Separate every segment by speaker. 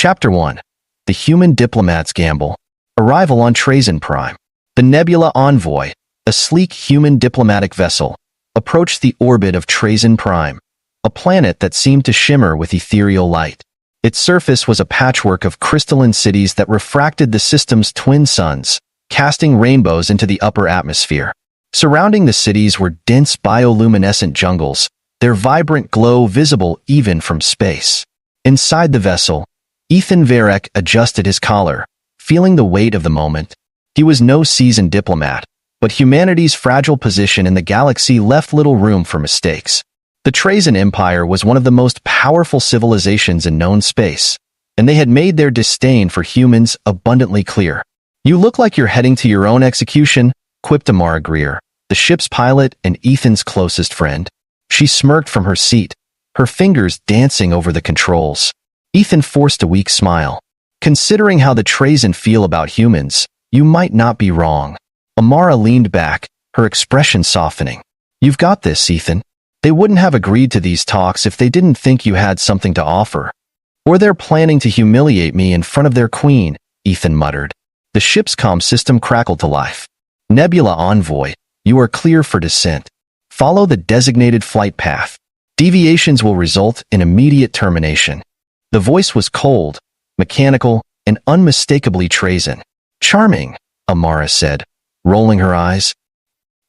Speaker 1: Chapter 1. The Human Diplomat's Gamble. Arrival on Trazen Prime. The Nebula Envoy, a sleek human diplomatic vessel, approached the orbit of Trazen Prime, a planet that seemed to shimmer with ethereal light. Its surface was a patchwork of crystalline cities that refracted the system's twin suns, casting rainbows into the upper atmosphere. Surrounding the cities were dense bioluminescent jungles, their vibrant glow visible even from space. Inside the vessel, Ethan Varek adjusted his collar, feeling the weight of the moment. He was no seasoned diplomat, but humanity's fragile position in the galaxy left little room for mistakes. The Trazen Empire was one of the most powerful civilizations in known space, and they had made their disdain for humans abundantly clear. "You look like you're heading to your own execution," quipped Amara Greer, the ship's pilot and Ethan's closest friend. She smirked from her seat, her fingers dancing over the controls. Ethan forced a weak smile. "Considering how the Trazen feel about humans, you might not be wrong." Amara leaned back, her expression softening. "You've got this, Ethan. They wouldn't have agreed to these talks if they didn't think you had something to offer. Or they're planning to humiliate me in front of their queen," Ethan muttered. The ship's comm system crackled to life. "Nebula Envoy, you are clear for descent. Follow the designated flight path. Deviations will result in immediate termination." The voice was cold, mechanical, and unmistakably Trazen. "Charming," Amara said, rolling her eyes.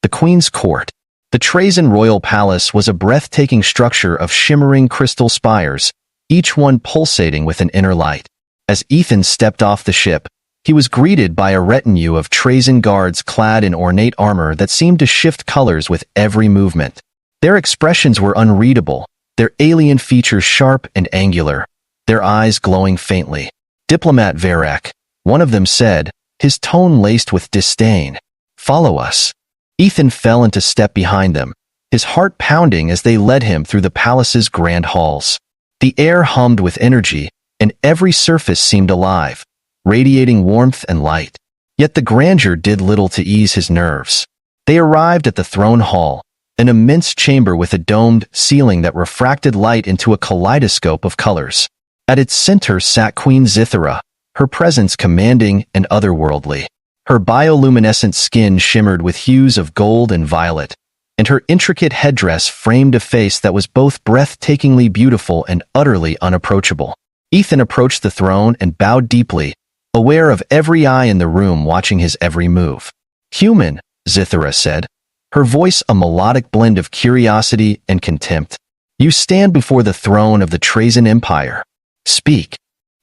Speaker 1: The Queen's Court. The Trazen Royal Palace was a breathtaking structure of shimmering crystal spires, each one pulsating with an inner light. As Ethan stepped off the ship, he was greeted by a retinue of Trazen guards clad in ornate armor that seemed to shift colors with every movement. Their expressions were unreadable, their alien features sharp and angular, their eyes glowing faintly. "Diplomat Varek," one of them said, his tone laced with disdain. "Follow us." Ethan fell into step behind them, his heart pounding as they led him through the palace's grand halls. The air hummed with energy, and every surface seemed alive, radiating warmth and light. Yet the grandeur did little to ease his nerves. They arrived at the throne hall, an immense chamber with a domed ceiling that refracted light into a kaleidoscope of colors. At its center sat Queen Zithara, her presence commanding and otherworldly. Her bioluminescent skin shimmered with hues of gold and violet, and her intricate headdress framed a face that was both breathtakingly beautiful and utterly unapproachable. Ethan approached the throne and bowed deeply, aware of every eye in the room watching his every move. "Human," Zithara said, her voice a melodic blend of curiosity and contempt. "You stand before the throne of the Trazen Empire. Speak."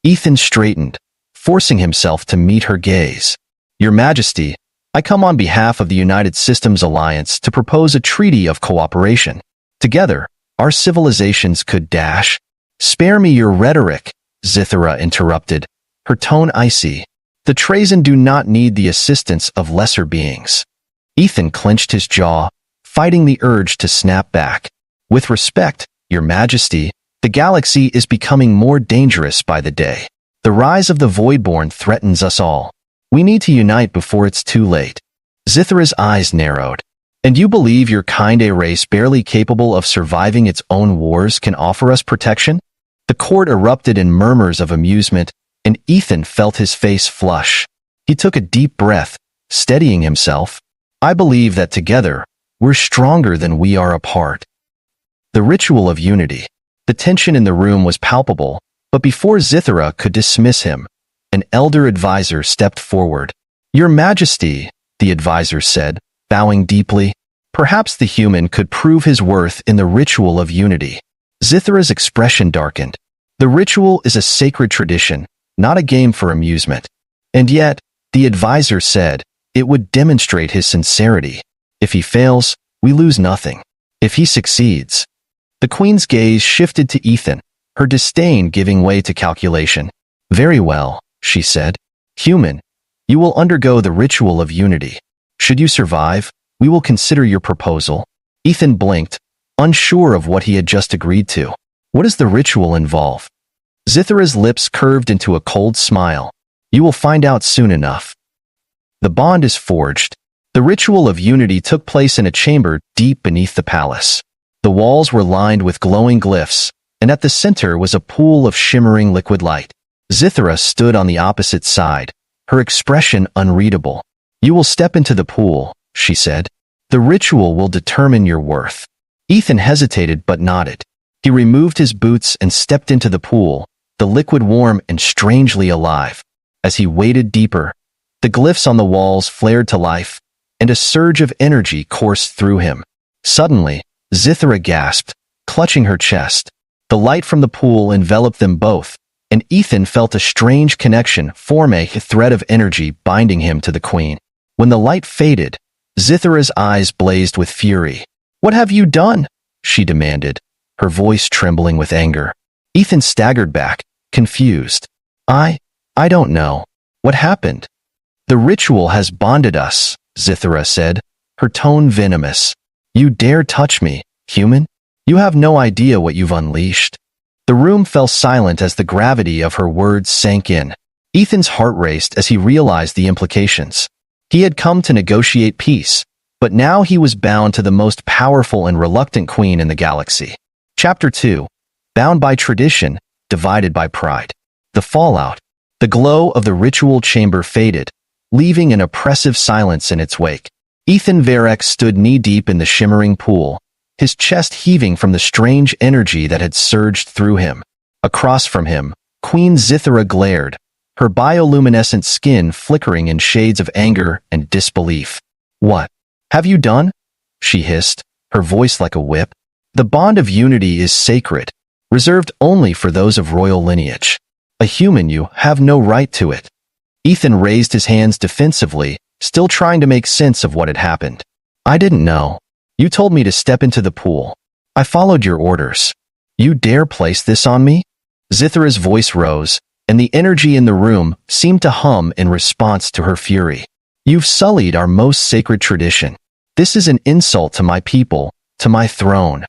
Speaker 1: Ethan straightened, forcing himself to meet her gaze. "Your Majesty, I come on behalf of the United Systems Alliance to propose a treaty of cooperation. Together, our civilizations could dash." "Spare me your rhetoric," Zithara interrupted, her tone icy. "The Trazen do not need the assistance of lesser beings." Ethan clenched his jaw, fighting the urge to snap back. "With respect, Your Majesty, the galaxy is becoming more dangerous by the day. The rise of the voidborn threatens us all. We need to unite before it's too late." Zithara's eyes narrowed. "And you believe your kind a race barely capable of surviving its own wars can offer us protection?" The court erupted in murmurs of amusement, and Ethan felt his face flush. He took a deep breath, steadying himself. "I believe that together, we're stronger than we are apart." The ritual of unity. The tension in the room was palpable, but before Zithara could dismiss him, an elder advisor stepped forward. "Your Majesty," the advisor said, bowing deeply, "perhaps the human could prove his worth in the ritual of unity." Zithara's expression darkened. "The ritual is a sacred tradition, not a game for amusement. And yet," the advisor said, "it would demonstrate his sincerity. If he fails, we lose nothing. If he succeeds—" The Queen's gaze shifted to Ethan, her disdain giving way to calculation. "Very well," she said. "Human, you will undergo the ritual of unity. Should you survive, we will consider your proposal." Ethan blinked, unsure of what he had just agreed to. "What does the ritual involve?" Zithara's lips curved into a cold smile. "You will find out soon enough." The bond is forged. The ritual of unity took place in a chamber deep beneath the palace. The walls were lined with glowing glyphs, and at the center was a pool of shimmering liquid light. Zithra stood on the opposite side, her expression unreadable. "You will step into the pool," she said. "The ritual will determine your worth." Ethan hesitated but nodded. He removed his boots and stepped into the pool, the liquid warm and strangely alive. As he waded deeper, the glyphs on the walls flared to life, and a surge of energy coursed through him. Suddenly, Zithra gasped, clutching her chest. The light from the pool enveloped them both, and Ethan felt a strange connection form, a thread of energy binding him to the queen. When the light faded, Zithra's eyes blazed with fury. "What have you done?" she demanded, her voice trembling with anger. Ethan staggered back, confused. I don't know. What happened?" "The ritual has bonded us," Zithra said, her tone venomous. "You dare touch me, human? You have no idea what you've unleashed." The room fell silent as the gravity of her words sank in. Ethan's heart raced as he realized the implications. He had come to negotiate peace, but now he was bound to the most powerful and reluctant queen in the galaxy. Chapter 2. Bound by tradition, divided by pride. The fallout. The glow of the ritual chamber faded, leaving an oppressive silence in its wake. Ethan Varek stood knee-deep in the shimmering pool, his chest heaving from the strange energy that had surged through him. Across from him, Queen Zithra glared, her bioluminescent skin flickering in shades of anger and disbelief. "What have you done?" she hissed, her voice like a whip. "The bond of unity is sacred, reserved only for those of royal lineage. A human, you have no right to it." Ethan raised his hands defensively, still trying to make sense of what had happened. "I didn't know. You told me to step into the pool. I followed your orders. You dare place this on me?" Zithra's voice rose, and the energy in the room seemed to hum in response to her fury. "You've sullied our most sacred tradition. This is an insult to my people, to my throne."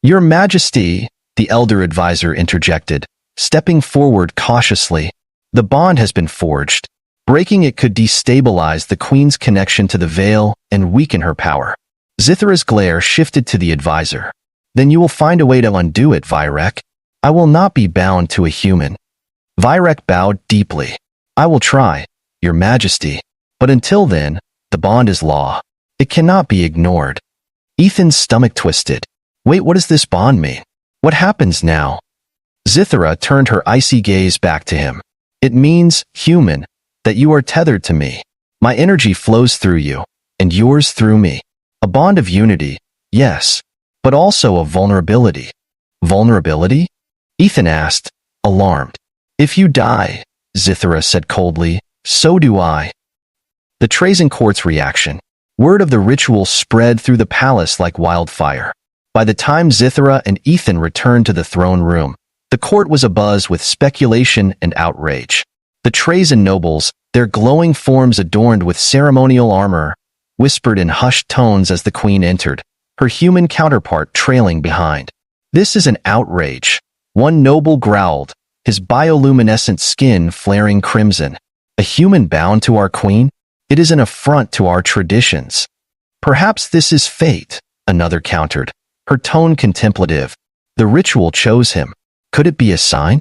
Speaker 1: "Your Majesty," the elder advisor interjected, stepping forward cautiously. "The bond has been forged. Breaking it could destabilize the queen's connection to the veil and weaken her power." Zithra's glare shifted to the advisor. "Then you will find a way to undo it, Varek. I will not be bound to a human." Varek bowed deeply. "I will try, Your Majesty. But until then, the bond is law. It cannot be ignored." Ethan's stomach twisted. "Wait, what does this bond mean? What happens now?" Zithra turned her icy gaze back to him. "It means, human, that you are tethered to me. My energy flows through you, and yours through me. A bond of unity, yes, but also of vulnerability." "Vulnerability?" Ethan asked, alarmed. "If you die," Zithra said coldly, "so do I." The Trazen Court's reaction. Word of the ritual spread through the palace like wildfire. By the time Zithra and Ethan returned to the throne room, the court was abuzz with speculation and outrage. The Trazen nobles, their glowing forms adorned with ceremonial armor, whispered in hushed tones as the queen entered, her human counterpart trailing behind. "This is an outrage," one noble growled, his bioluminescent skin flaring crimson. "A human bound to our queen? It is an affront to our traditions." "Perhaps this is fate," another countered, her tone contemplative. "The ritual chose him. Could it be a sign?"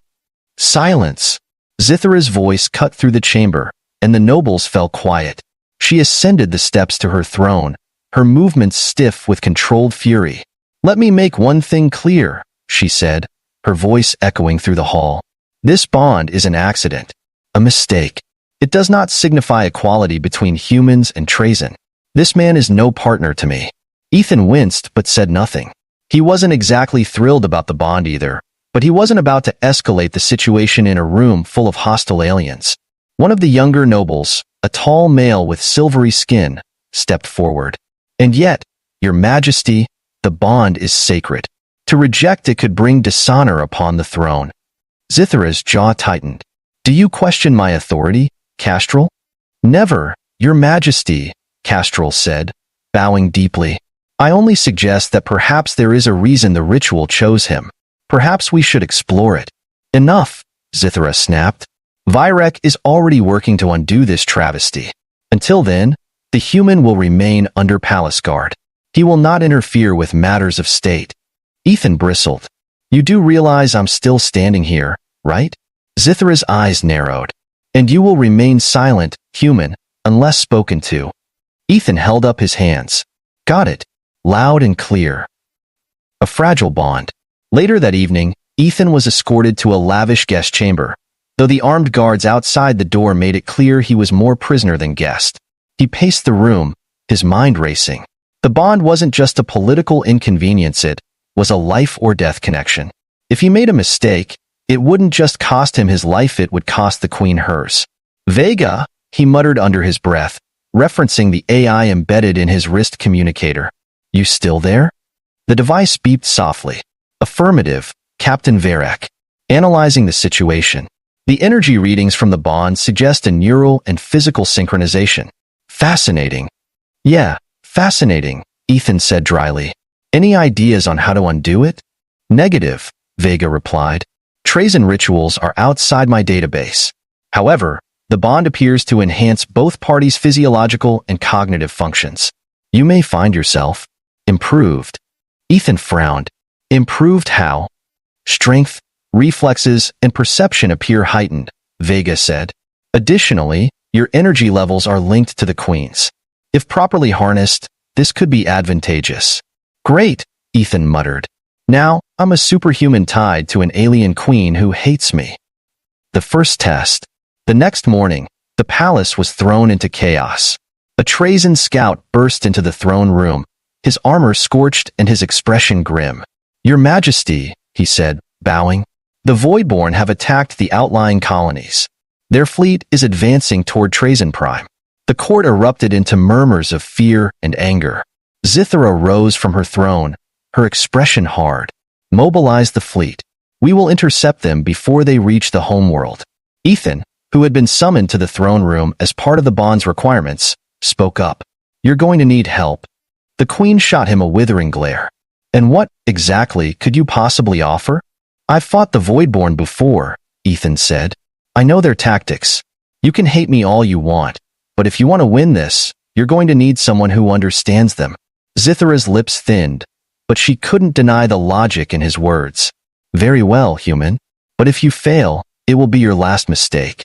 Speaker 1: Silence. Zithra's voice cut through the chamber, and the nobles fell quiet. She ascended the steps to her throne, her movements stiff with controlled fury. "Let me make one thing clear," she said, her voice echoing through the hall. "This bond is an accident, a mistake. It does not signify equality between humans and Trazen. This man is no partner to me." Ethan winced but said nothing. He wasn't exactly thrilled about the bond either, but he wasn't about to escalate the situation in a room full of hostile aliens. One of the younger nobles, a tall male with silvery skin, stepped forward. "And yet, Your Majesty, the bond is sacred. To reject it could bring dishonor upon the throne." Zithra's jaw tightened. "Do you question my authority, Castrol?" "Never, Your Majesty," Castrol said, bowing deeply. "I only suggest that perhaps there is a reason the ritual chose him. Perhaps we should explore it." "Enough," Zithra snapped. "Varek is already working to undo this travesty. Until then, the human will remain under palace guard. He will not interfere with matters of state." Ethan bristled. "You do realize I'm still standing here, right? Zithra's eyes narrowed. And you will remain silent, human, unless spoken to. Ethan held up his hands. Got it. Loud and clear. A fragile bond. Later that evening, Ethan was escorted to a lavish guest chamber. Though the armed guards outside the door made it clear he was more prisoner than guest. He paced the room, his mind racing. The bond wasn't just a political inconvenience, it was a life-or-death connection. If he made a mistake, it wouldn't just cost him his life, it would cost the Queen hers. Vega, he muttered under his breath, referencing the AI embedded in his wrist communicator. You still there? The device beeped softly. Affirmative, Captain Varek. Analyzing the situation. The energy readings from the bond suggest a neural and physical synchronization. Fascinating. Yeah, fascinating, Ethan said dryly. Any ideas on how to undo it? Negative, Vega replied. Trazen rituals are outside my database. However, the bond appears to enhance both parties' physiological and cognitive functions. You may find yourself improved. Ethan frowned. Improved how? Strength, reflexes, and perception appear heightened, Vega said. Additionally, your energy levels are linked to the Queen's. If properly harnessed, this could be advantageous. Great, Ethan muttered. Now, I'm a superhuman tied to an alien queen who hates me. The first test. The next morning, the palace was thrown into chaos. A Trazen scout burst into the throne room, his armor scorched and his expression grim. Your Majesty, he said, bowing. The voidborn have attacked the outlying colonies. Their fleet is advancing toward Trazen Prime. The court erupted into murmurs of fear and anger. Zithra rose from her throne, her expression hard. Mobilize the fleet. We will intercept them before they reach the homeworld. Ethan, who had been summoned to the throne room as part of the bond's requirements, spoke up. You're going to need help. The Queen shot him a withering glare. And what, exactly, could you possibly offer? I've fought the Voidborn before, Ethan said. I know their tactics. You can hate me all you want, but if you want to win this, you're going to need someone who understands them. Zithra's lips thinned, but she couldn't deny the logic in his words. Very well, human. But if you fail, it will be your last mistake.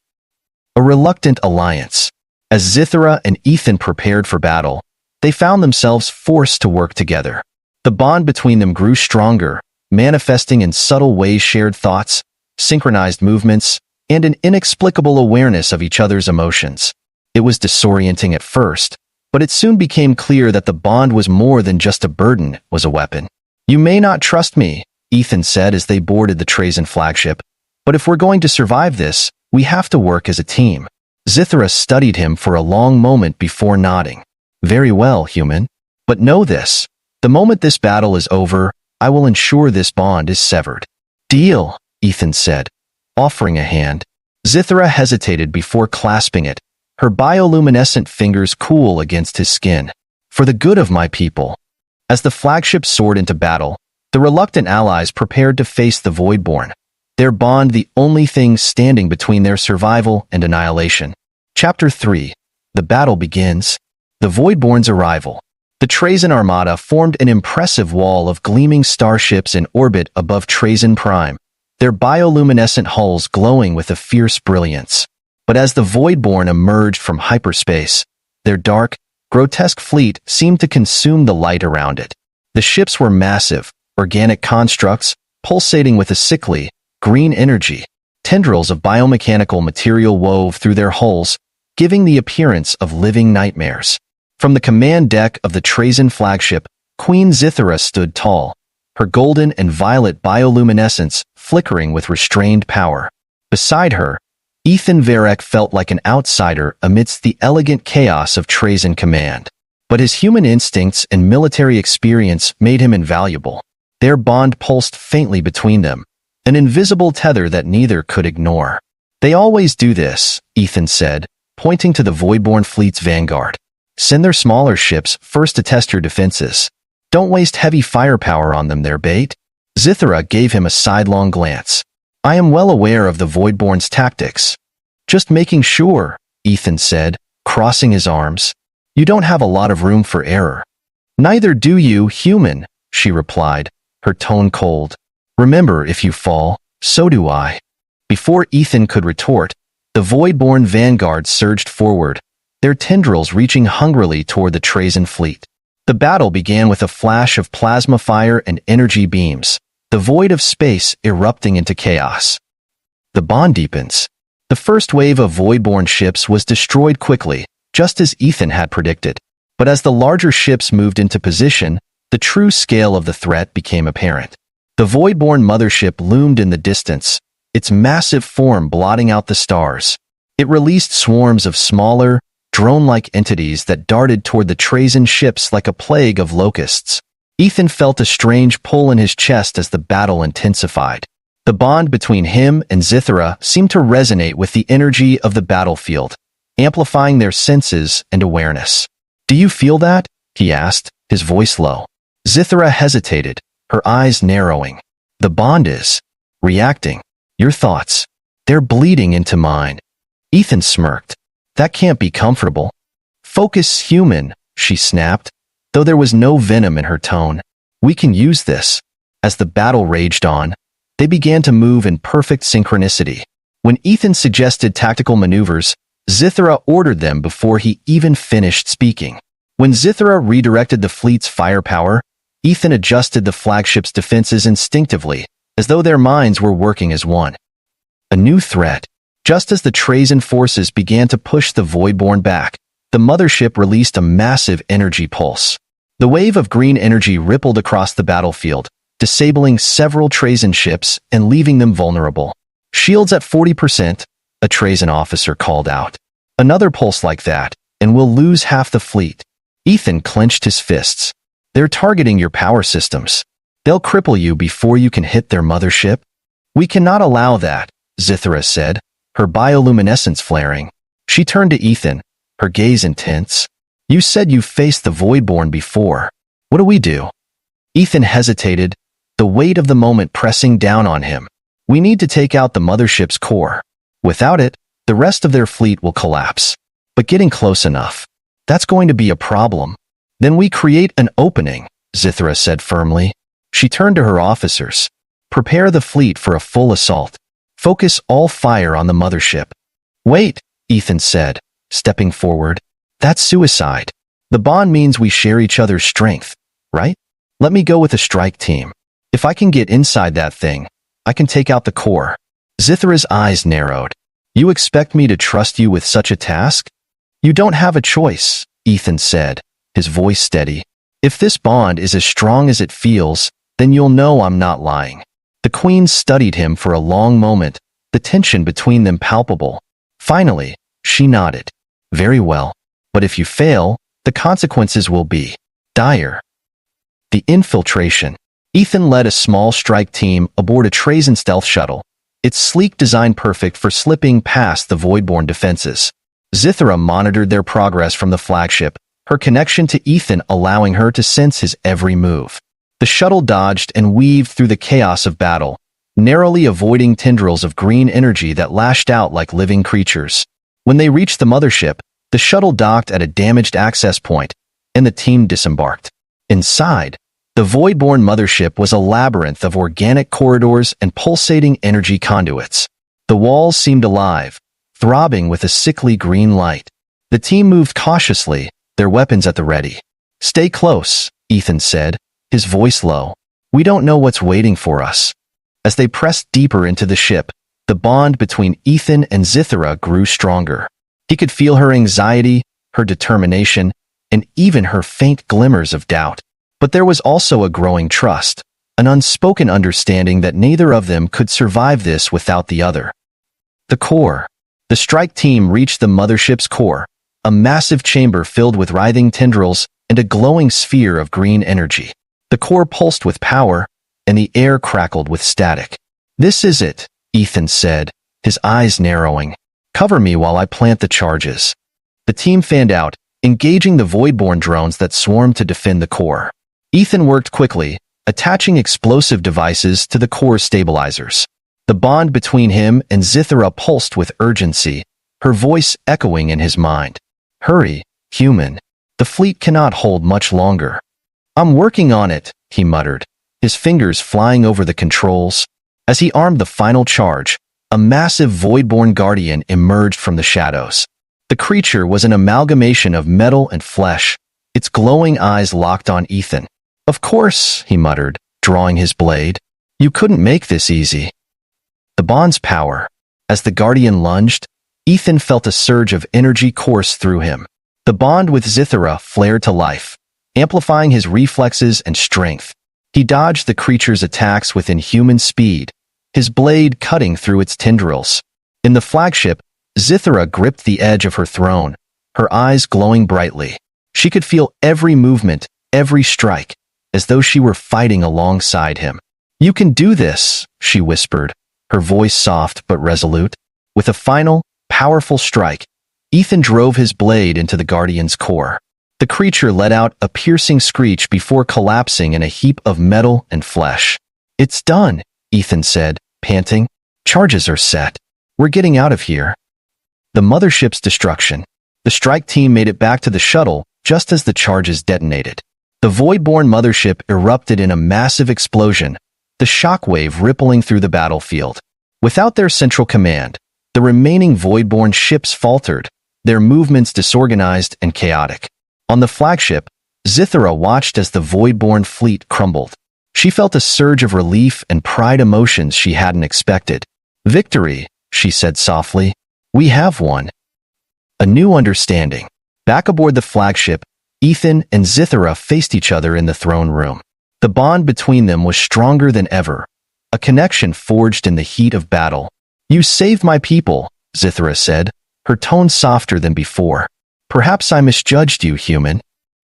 Speaker 1: A reluctant alliance. As Zithra and Ethan prepared for battle, they found themselves forced to work together. The bond between them grew stronger, manifesting in subtle ways shared thoughts, synchronized movements, and an inexplicable awareness of each other's emotions. It was disorienting at first, but it soon became clear that the bond was more than just a burden, it was a weapon. You may not trust me, Ethan said as they boarded the Trazen flagship, but if we're going to survive this, we have to work as a team. Zithra studied him for a long moment before nodding. Very well, human. But know this. The moment this battle is over, I will ensure this bond is severed. Deal, Ethan said, offering a hand. Zithra hesitated before clasping it, her bioluminescent fingers cool against his skin. For the good of my people. As the flagship soared into battle, the reluctant allies prepared to face the Voidborn, their bond the only thing standing between their survival and annihilation. Chapter 3. The battle begins. The Voidborn's arrival. The Trazen Armada formed an impressive wall of gleaming starships in orbit above Trazen Prime, their bioluminescent hulls glowing with a fierce brilliance. But as the Voidborn emerged from hyperspace, their dark, grotesque fleet seemed to consume the light around it. The ships were massive, organic constructs, pulsating with a sickly, green energy. Tendrils of biomechanical material wove through their hulls, giving the appearance of living nightmares. From the command deck of the Trazen flagship, Queen Zithra stood tall, her golden and violet bioluminescence flickering with restrained power. Beside her, Ethan Varek felt like an outsider amidst the elegant chaos of Trazen command. But his human instincts and military experience made him invaluable. Their bond pulsed faintly between them, an invisible tether that neither could ignore. They always do this, Ethan said, pointing to the Voidborn fleet's vanguard. Send their smaller ships first to test your defenses. Don't waste heavy firepower on them, their bait. Zithra gave him a sidelong glance. I am well aware of the Voidborn's tactics. Just making sure, Ethan said, crossing his arms. You don't have a lot of room for error. Neither do you, human, she replied, her tone cold. Remember, if you fall, so do I. Before Ethan could retort, the voidborn vanguard surged forward, their tendrils reaching hungrily toward the Trazen fleet. The battle began with a flash of plasma fire and energy beams, the void of space erupting into chaos. The bond deepens. The first wave of voidborn ships was destroyed quickly, just as Ethan had predicted. But as the larger ships moved into position, the true scale of the threat became apparent. The voidborn mothership loomed in the distance, its massive form blotting out the stars. It released swarms of smaller, drone-like entities that darted toward the Trazen ships like a plague of locusts. Ethan felt a strange pull in his chest as the battle intensified. The bond between him and Zithra seemed to resonate with the energy of the battlefield, amplifying their senses and awareness. "Do you feel that?" he asked, his voice low. Zithra hesitated, her eyes narrowing. "The bond is reacting. Your thoughts, they're bleeding into mine." Ethan smirked. "That can't be comfortable." "Focus, human," she snapped, though there was no venom in her tone. "We can use this." As the battle raged on, they began to move in perfect synchronicity. When Ethan suggested tactical maneuvers, Zithra ordered them before he even finished speaking. When Zithra redirected the fleet's firepower, Ethan adjusted the flagship's defenses instinctively, as though their minds were working as one. A new threat. Just as the Trazen forces began to push the voidborn back, the mothership released a massive energy pulse. The wave of green energy rippled across the battlefield, disabling several Trazen ships and leaving them vulnerable. "Shields at 40%, a Trazen officer called out. "Another pulse like that, and we'll lose half the fleet." Ethan clenched his fists. "They're targeting your power systems. They'll cripple you before you can hit their mothership." "We cannot allow that," Zithra said, her bioluminescence flaring. She turned to Ethan, her gaze intense. "You said you faced the voidborn before. What do we do?" Ethan hesitated, the weight of the moment pressing down on him. "We need to take out the mothership's core. Without it, the rest of their fleet will collapse. But getting close enough, that's going to be a problem." "Then we create an opening," Zithra said firmly. She turned to her officers. "Prepare the fleet for a full assault. Focus all fire on the mothership." "Wait," Ethan said, stepping forward. "That's suicide. The bond means we share each other's strength, right? Let me go with a strike team. If I can get inside that thing, I can take out the core." Zithra's eyes narrowed. "You expect me to trust you with such a task?" "You don't have a choice," Ethan said, his voice steady. "If this bond is as strong as it feels, then you'll know I'm not lying." The Queen studied him for a long moment, the tension between them palpable. Finally, she nodded. "Very well. But if you fail, the consequences will be dire." The infiltration. Ethan led a small strike team aboard a Trazen stealth shuttle, its sleek design perfect for slipping past the voidborn defenses. Zithra monitored their progress from the flagship, her connection to Ethan allowing her to sense his every move. The shuttle dodged and weaved through the chaos of battle, narrowly avoiding tendrils of green energy that lashed out like living creatures. When they reached the mothership, the shuttle docked at a damaged access point, and the team disembarked. Inside, the voidborn mothership was a labyrinth of organic corridors and pulsating energy conduits. The walls seemed alive, throbbing with a sickly green light. The team moved cautiously, their weapons at the ready. "Stay close," Ethan said, his voice low. "We don't know what's waiting for us." As they pressed deeper into the ship, the bond between Ethan and Zithra grew stronger. He could feel her anxiety, her determination, and even her faint glimmers of doubt. But there was also a growing trust, an unspoken understanding that neither of them could survive this without the other. The core. The strike team reached the mothership's core, a massive chamber filled with writhing tendrils and a glowing sphere of green energy. The core pulsed with power, and the air crackled with static. "This is it," Ethan said, his eyes narrowing. "Cover me while I plant the charges." The team fanned out, engaging the voidborn drones that swarmed to defend the core. Ethan worked quickly, attaching explosive devices to the core stabilizers. The bond between him and Zithra pulsed with urgency, her voice echoing in his mind. "Hurry, human. The fleet cannot hold much longer." "I'm working on it," he muttered, his fingers flying over the controls. As he armed the final charge, a massive voidborn guardian emerged from the shadows. The creature was an amalgamation of metal and flesh, its glowing eyes locked on Ethan. "Of course," he muttered, drawing his blade. "You couldn't make this easy." The bond's power. As the guardian lunged, Ethan felt a surge of energy course through him. The bond with Zithara flared to life, amplifying his reflexes and strength. He dodged the creature's attacks with inhuman speed, his blade cutting through its tendrils. In the flagship, Zithara gripped the edge of her throne, her eyes glowing brightly. She could feel every movement, every strike, as though she were fighting alongside him. "You can do this," she whispered, her voice soft but resolute. With a final, powerful strike, Ethan drove his blade into the guardian's core. The creature let out a piercing screech before collapsing in a heap of metal and flesh. "It's done," Ethan said, panting. "Charges are set. We're getting out of here." The mothership's destruction. The strike team made it back to the shuttle just as the charges detonated. The voidborn mothership erupted in a massive explosion, the shockwave rippling through the battlefield. Without their central command, the remaining voidborn ships faltered, their movements disorganized and chaotic. On the flagship, Zithara watched as the voidborn fleet crumbled. She felt a surge of relief and pride, emotions she hadn't expected. "Victory," she said softly. "We have won." A new understanding. Back aboard the flagship, Ethan and Zithara faced each other in the throne room. The bond between them was stronger than ever, a connection forged in the heat of battle. "You saved my people," Zithara said, her tone softer than before. "Perhaps I misjudged you, human."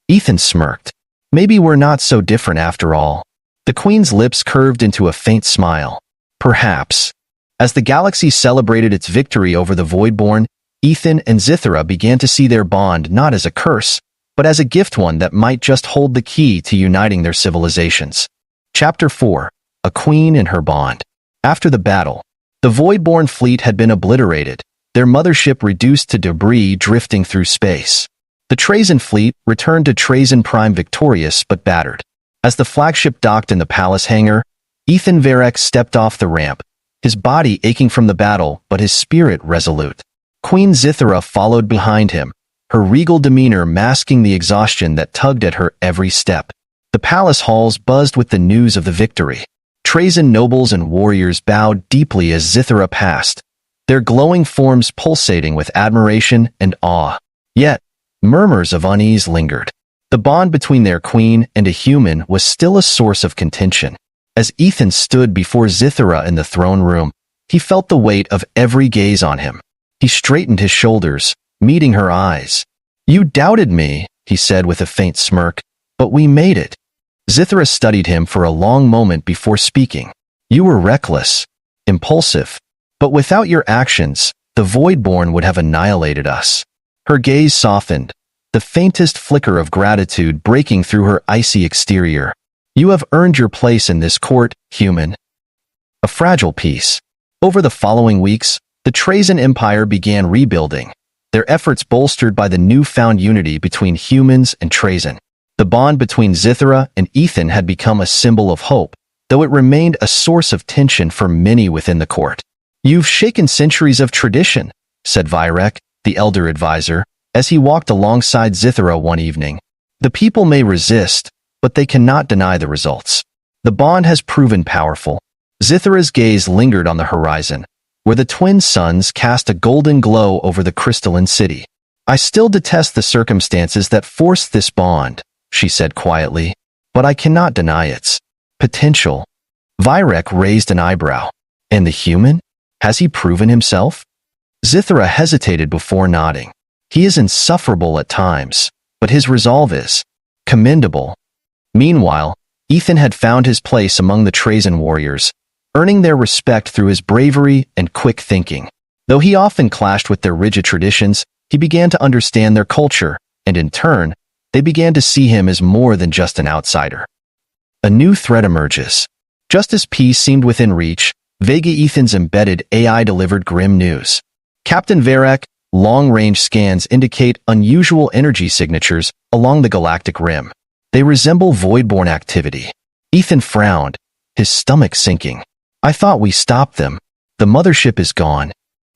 Speaker 1: Ethan smirked. "Maybe we're not so different after all." The Queen's lips curved into a faint smile. "Perhaps." As the galaxy celebrated its victory over the Voidborn, Ethan and Zithara began to see their bond not as a curse, but as a gift, one that might just hold the key to uniting their civilizations. Chapter 4. A Queen and Her Bond. After the battle, the Voidborn fleet had been obliterated, their mothership reduced to debris drifting through space. The Trazyn fleet returned to Trazyn Prime victorious but battered. As the flagship docked in the palace hangar, Ethan Varek stepped off the ramp, his body aching from the battle but his spirit resolute. Queen Zithara followed behind him, her regal demeanor masking the exhaustion that tugged at her every step. The palace halls buzzed with the news of the victory. Trazyn nobles and warriors bowed deeply as Zithara passed, their glowing forms pulsating with admiration and awe. Yet, murmurs of unease lingered. The bond between their queen and a human was still a source of contention. As Ethan stood before Zithara in the throne room, he felt the weight of every gaze on him. He straightened his shoulders, meeting her eyes. "You doubted me," he said with a faint smirk, "but we made it." Zithara studied him for a long moment before speaking. "You were reckless, impulsive, but without your actions, the Voidborn would have annihilated us." Her gaze softened, the faintest flicker of gratitude breaking through her icy exterior. "You have earned your place in this court, human." A fragile peace. Over the following weeks, the Trazyn Empire began rebuilding, their efforts bolstered by the newfound unity between humans and Trazyn. The bond between Zithara and Ethan had become a symbol of hope, though it remained a source of tension for many within the court. "You've shaken centuries of tradition," said Varek, the elder advisor, as he walked alongside Zithara one evening. "The people may resist, but they cannot deny the results. The bond has proven powerful." Zithara's gaze lingered on the horizon, where the twin suns cast a golden glow over the crystalline city. "I still detest the circumstances that forced this bond," she said quietly, "but I cannot deny its potential." Varek raised an eyebrow. "And the human? Has he proven himself?" Zithara hesitated before nodding. "He is insufferable at times, but his resolve is commendable." Meanwhile, Ethan had found his place among the Trazyn warriors, earning their respect through his bravery and quick thinking. Though he often clashed with their rigid traditions, he began to understand their culture, and in turn, they began to see him as more than just an outsider. A new threat emerges. Just as peace seemed within reach, Vega Ethan's embedded AI delivered grim news. "Captain Varek, long-range scans indicate unusual energy signatures along the galactic rim. They resemble Voidborn activity." Ethan frowned, his stomach sinking. "I thought we stopped them." The The mothership is gone.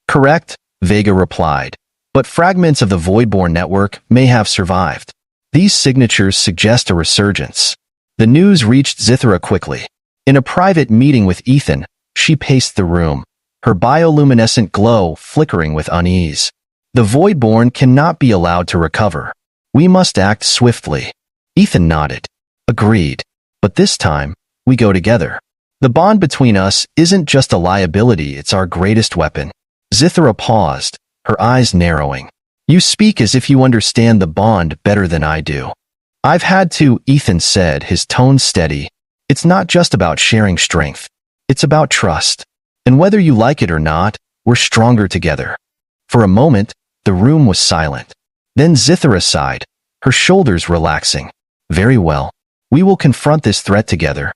Speaker 1: Correct, Vega replied. But fragments of the voidborn network may have survived. These signatures suggest a resurgence. The news reached Zithra quickly. In a private meeting with Ethan, she paced the room, her bioluminescent glow flickering with unease. The voidborn cannot be allowed to recover. We must act swiftly. Ethan nodded. Agreed. But this time, we go together. The bond between us isn't just a liability, it's our greatest weapon. Zithra paused, her eyes narrowing. You speak as if you understand the bond better than I do. I've had to, Ethan said, his tone steady. It's not just about sharing strength. It's about trust. And whether you like it or not, we're stronger together. For a moment, the room was silent. Then Zithra sighed, her shoulders relaxing. Very well. We will confront this threat together.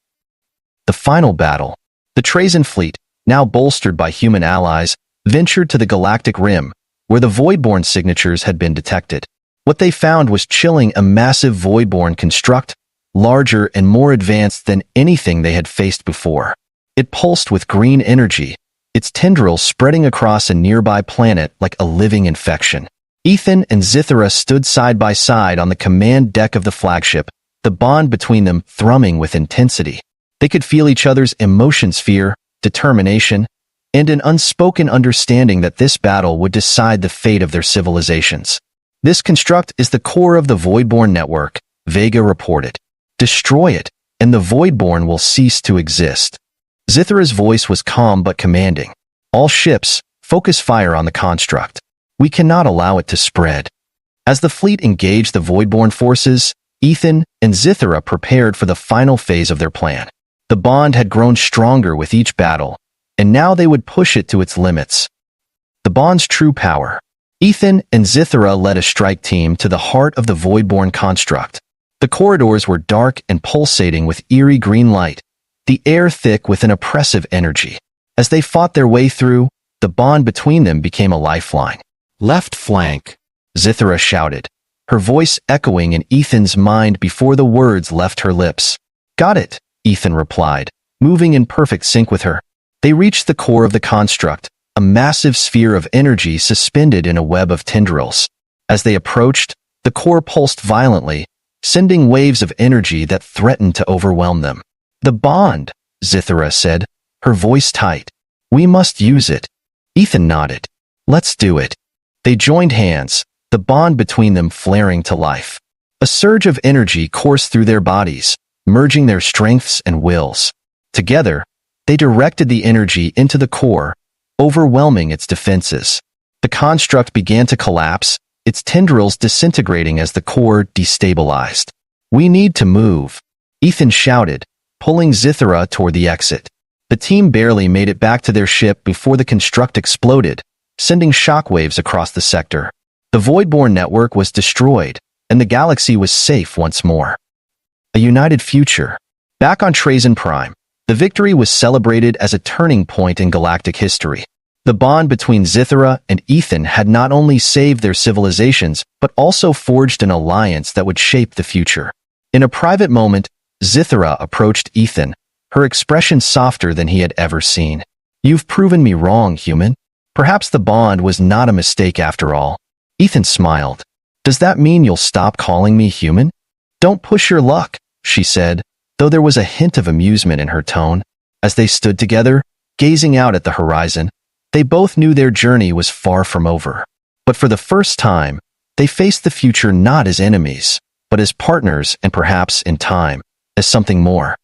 Speaker 1: The final battle. The Trazen fleet, now bolstered by human allies, ventured to the Galactic Rim, where the voidborn signatures had been detected. What they found was chilling: a massive voidborn construct, larger and more advanced than anything they had faced before. It pulsed with green energy, its tendrils spreading across a nearby planet like a living infection. Ethan and Zithra stood side by side on the command deck of the flagship, the bond between them thrumming with intensity. They could feel each other's emotions: fear, determination, and an unspoken understanding that this battle would decide the fate of their civilizations. This construct is the core of the Voidborn network, Vega reported. Destroy it, and the Voidborn will cease to exist. Zithra's voice was calm but commanding. All ships, focus fire on the construct. We cannot allow it to spread. As the fleet engaged the Voidborn forces, Ethan and Zithra prepared for the final phase of their plan. The bond had grown stronger with each battle, and now they would push it to its limits. The bond's true power. Ethan and Zithra led a strike team to the heart of the Voidborn construct. The corridors were dark and pulsating with eerie green light, the air thick with an oppressive energy. As they fought their way through, the bond between them became a lifeline. Left flank, Zithra shouted, her voice echoing in Ethan's mind before the words left her lips. Got it, Ethan replied, moving in perfect sync with her. They reached the core of the construct, a massive sphere of energy suspended in a web of tendrils. As they approached, the core pulsed violently, sending waves of energy that threatened to overwhelm them. The bond, Zithra said, her voice tight. We must use it. Ethan nodded. Let's do it. They joined hands, the bond between them flaring to life. A surge of energy coursed through their bodies, merging their strengths and wills. Together, they directed the energy into the core, overwhelming its defenses. The construct began to collapse, its tendrils disintegrating as the core destabilized. We need to move, Ethan shouted, pulling Zithra toward the exit. The team barely made it back to their ship before the construct exploded, sending shockwaves across the sector. The Voidborn network was destroyed, and the galaxy was safe once more. A united future. Back on Trazen Prime, the victory was celebrated as a turning point in galactic history. The bond between Zithra and Ethan had not only saved their civilizations, but also forged an alliance that would shape the future. In a private moment, Zithra approached Ethan, her expression softer than he had ever seen. You've proven me wrong, human. Perhaps the bond was not a mistake after all. Ethan smiled. Does that mean you'll stop calling me human? Don't push your luck, she said, though there was a hint of amusement in her tone. As they stood together, gazing out at the horizon, they both knew their journey was far from over. But for the first time, they faced the future not as enemies, but as partners and perhaps, in time, as something more.